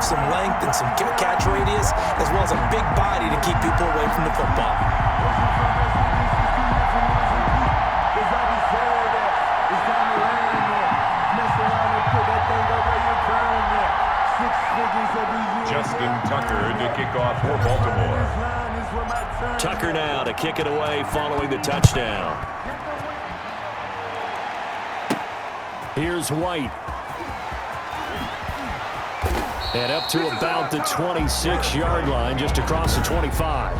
some length and some catch radius, as well as a big body to keep people away from the football. Justin Tucker to kick off for Baltimore. Tucker now to kick it away following the touchdown. Here's White. And up to about the 26-yard line, just across the 25.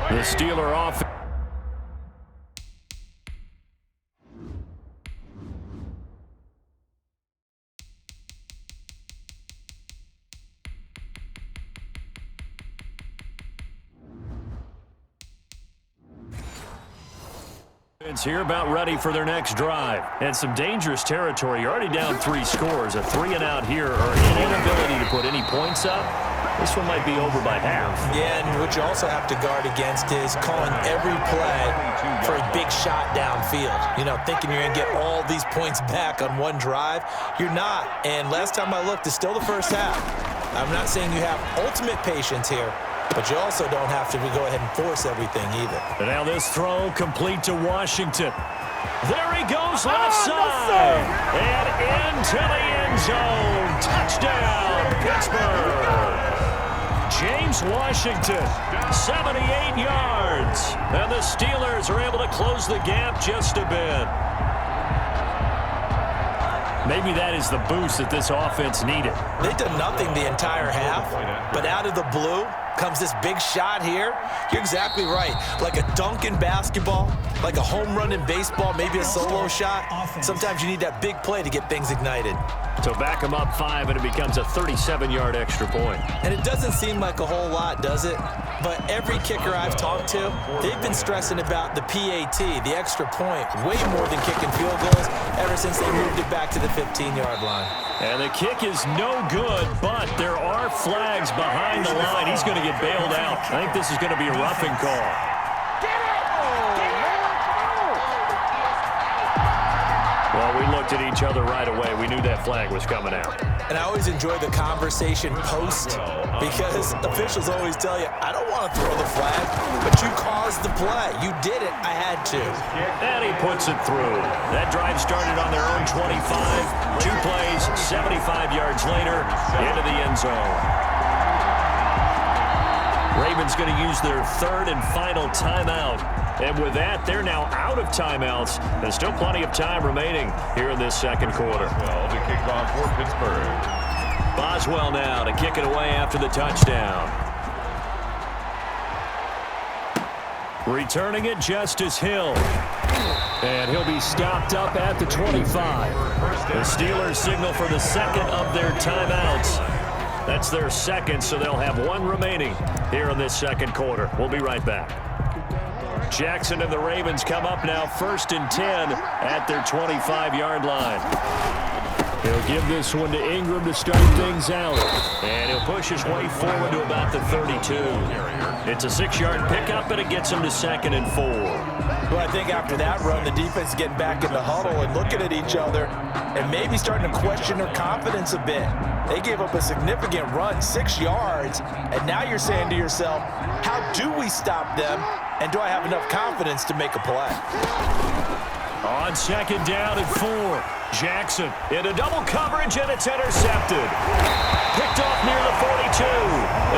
The Steeler offense. Here about ready for their next drive. And some dangerous territory. You're already down 3 scores. A 3-and-out here, or an inability to put any points up. This one might be over by half. Yeah, and what you also have to guard against is calling every play for a big shot downfield. You know, thinking you're going to get all these points back on one drive. You're not. And last time I looked, it's still the first half. I'm not saying you have ultimate patience here, but you also don't have to go ahead and force everything either. And now this throw complete to Washington. There he goes left side. And into the end zone. Touchdown, Pittsburgh. James Washington, 78 yards. And the Steelers are able to close the gap just a bit. Maybe that is the boost that this offense needed. They did nothing the entire half, but out of the blue comes this big shot here. You're exactly right. Like a dunk in basketball, like a home run in baseball, maybe a solo shot. Sometimes you need that big play to get things ignited. So back them up 5, and it becomes a 37-yard extra point. And it doesn't seem like a whole lot, does it? But every kicker I've talked to, they've been stressing about the PAT, the extra point, way more than kicking field goals ever since they moved it back to the 15-yard line. And the kick is no good, but there are flags behind the line. He's going to get bailed out. I think this is going to be a roughing call. Well, we looked at each other right away. We knew that flag was coming out. And I always enjoy the conversation post because officials always tell you, I don't want to throw the flag, but you caused the play. You did it. I had to. And he puts it through. That drive started on their own 25. 2 plays, 75 yards later, into the end zone. Ravens going to use their 3rd and final timeout. And with that, they're now out of timeouts. There's still plenty of time remaining here in this second quarter. Well, to kick off for Pittsburgh. Boswell now to kick it away after the touchdown. Returning it, Justice Hill. And he'll be stopped up at the 25. The Steelers signal for the second of their timeouts. That's their second, so they'll have 1 remaining here in this second quarter. We'll be right back. Jackson and the Ravens come up now 1st and 10 at their 25-yard line. He'll give this one to Ingram to start things out. And he'll push his way forward to about the 32. It's a 6-yard pickup, and it gets him to 2nd and 4. Well, I think after that run, the defense is getting back in the huddle and looking at each other and maybe starting to question their confidence a bit. They gave up a significant run, 6 yards, and now you're saying to yourself, how do we stop them, and do I have enough confidence to make a play? On 2nd down and 4, Jackson into double coverage, and it's intercepted. Picked off near the 42,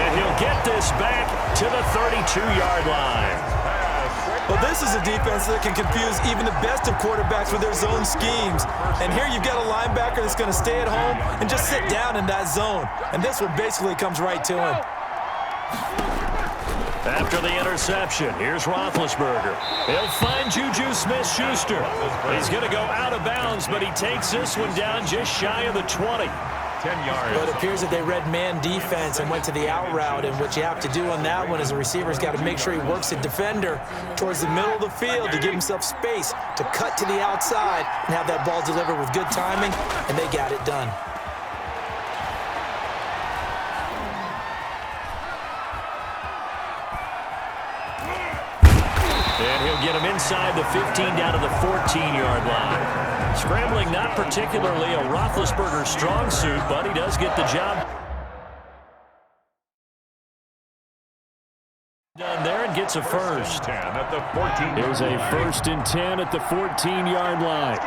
and he'll get this back to the 32-yard line. Well, this is a defense that can confuse even the best of quarterbacks with their zone schemes. And here you've got a linebacker that's going to stay at home and just sit down in that zone. And this one basically comes right to him. After the interception, here's Roethlisberger. He'll find Juju Smith-Schuster. He's going to go out of bounds, but he takes this one down just shy of the 20. 10 yards. Well, it appears that they read man defense and went to the out route, and what you have to do on that one is a receiver's got to make sure he works the defender towards the middle of the field to give himself space to cut to the outside and have that ball delivered with good timing, and they got it done. And he'll get him inside the 15 down to the 14-yard line. Scrambling not particularly a Roethlisberger strong suit, but he does get the job done there and gets a first. 10 at the 14. Here's a 1st and 10 at the 14-yard line.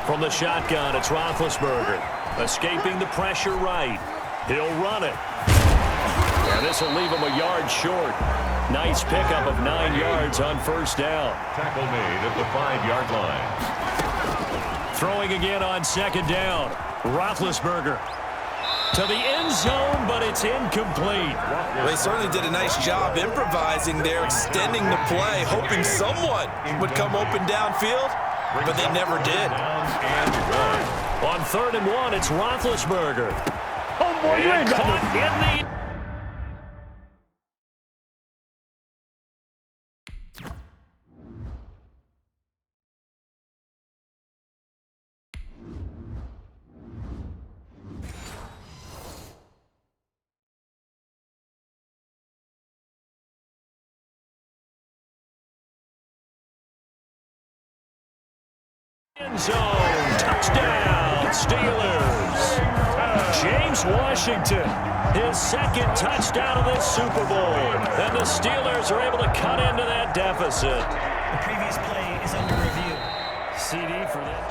From the shotgun, it's Roethlisberger. Escaping the pressure right. He'll run it. And this will leave him a yard short. Nice pickup of 9 yards on 1st down. Tackle made at the 5-yard line. Throwing again on 2nd down. Roethlisberger to the end zone, but it's incomplete. They certainly did a nice job improvising there, extending the play, hoping someone would come open downfield, but they never did. On 3rd and 1, it's Roethlisberger. Oh, boy, and caught in the... End zone, touchdown, Steelers. James Washington, his 2nd touchdown of this Super Bowl. And the Steelers are able to cut into that deficit. The previous play is under review. CD for that.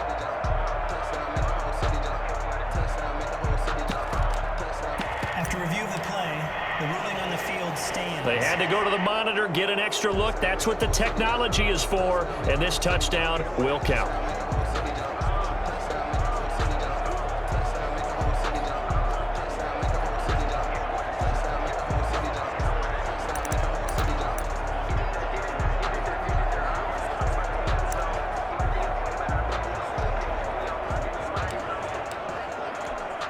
After review of the play, the ruling on the field stands. They had to go to the monitor, get an extra look. That's what the technology is for. And this touchdown will count.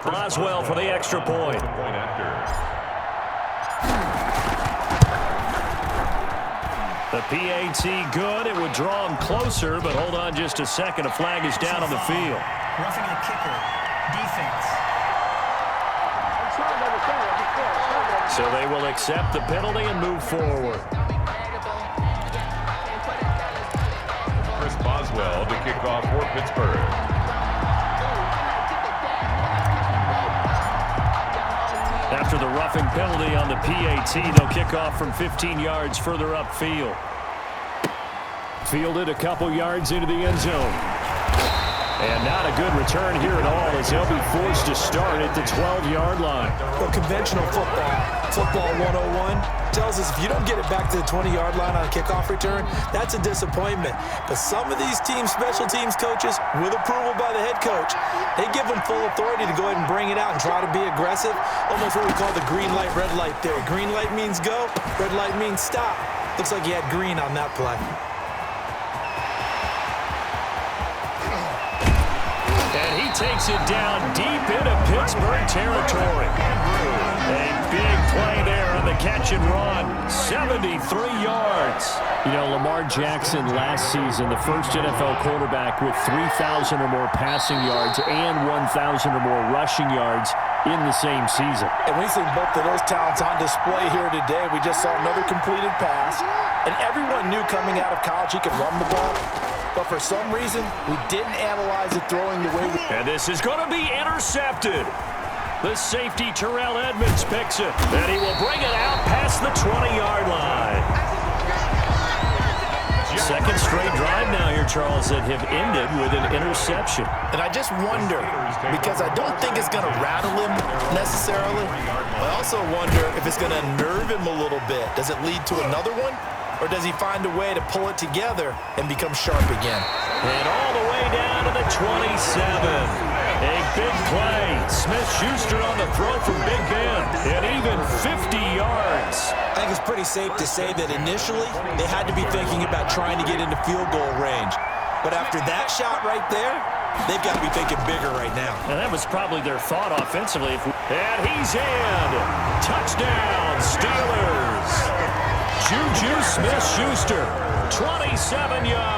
Boswell for the extra point. The PAT good. It would draw him closer, but hold on just a second. A flag is down on the field. Roughing the kicker. Defense. So they will accept the penalty and move forward. Chris Boswell to kick off for Pittsburgh. After the roughing penalty on the PAT, they'll kick off from 15 yards further upfield. Fielded a couple yards into the end zone. And not a good return here at all as they'll be forced to start at the 12-yard line. Well, conventional football 101 tells us if you don't get it back to the 20-yard line on a kickoff return, that's a disappointment. But some of these team special teams coaches, with approval by the head coach, they give them full authority to go ahead and bring it out and try to be aggressive, almost what we call the green light, red light theory. Green light means go, red light means stop. Looks like you had green on that play. And he takes it down deep into Pittsburgh territory. A big play there on the catch and run. 73 yards. You know, Lamar Jackson last season, the first NFL quarterback with 3,000 or more passing yards and 1,000 or more rushing yards in the same season. And we see both of those talents on display here today. We just saw another completed pass. And everyone knew coming out of college he could run the ball. But for some reason, we didn't analyze it throwing the way we... And this is going to be intercepted. The safety, Terrell Edmonds, picks it. And he will bring it out past the 20-yard line. Second straight drive now here, Charles, that have ended with an interception. And I just wonder, because I don't think it's going to rattle him necessarily. I also wonder if it's going to unnerve him a little bit. Does it lead to another one? Or does he find a way to pull it together and become sharp again? And all the way down to the 27. A big play. Smith-Schuster on the throw from Big Ben. And even 50 yards. I think it's pretty safe to say that initially they had to be thinking about trying to get into field goal range. But after that shot right there, they've got to be thinking bigger right now. And that was probably their thought offensively. And he's in. Touchdown, Steelers. Juju Smith-Schuster, 27 yards.